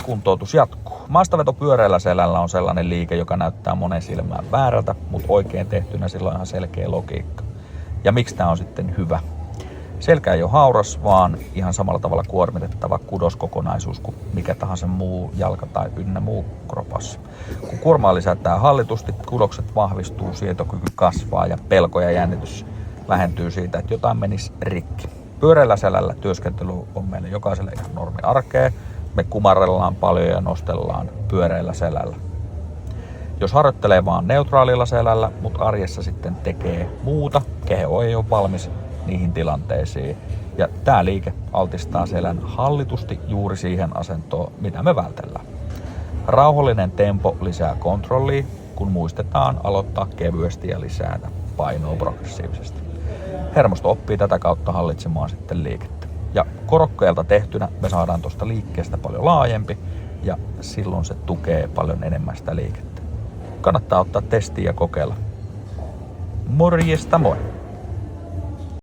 kuntoutus jatkuu. Maastaveto pyöreällä selällä on sellainen liike, joka näyttää monen silmään väärältä, mutta oikein tehtynä sillä on ihan selkeä logiikka. Ja miksi tämä on sitten hyvä? Selkä ei ole hauras, vaan ihan samalla tavalla kuormitettava kudoskokonaisuus kuin mikä tahansa muu jalka tai ynnä muu kropas. Kun kuormaa lisätään hallitusti, kudokset vahvistuu, sietokyky kasvaa ja pelko ja jännitys vähentyy siitä, että jotain menisi rikki. Pyöreällä selällä työskentely on meille jokaiselle ihan normi arkea. Me kumarrellaan paljon ja nostellaan pyöreällä selällä. Jos harjoittelee vaan neutraalilla selällä, mutta arjessa sitten tekee muuta, keho ei ole valmis niihin tilanteisiin. Ja tämä liike altistaa selän hallitusti juuri siihen asentoon, mitä me vältellään. Rauhallinen tempo lisää kontrollia, kun muistetaan aloittaa kevyesti ja lisätä painoa progressiivisesti. Hermosto oppii tätä kautta hallitsemaan sitten liikettä. Ja korokkeelta tehtynä me saadaan tuosta liikkeestä paljon laajempi ja silloin se tukee paljon enemmän sitä liikettä. Kannattaa ottaa testiä ja kokeilla. Morjesta moi!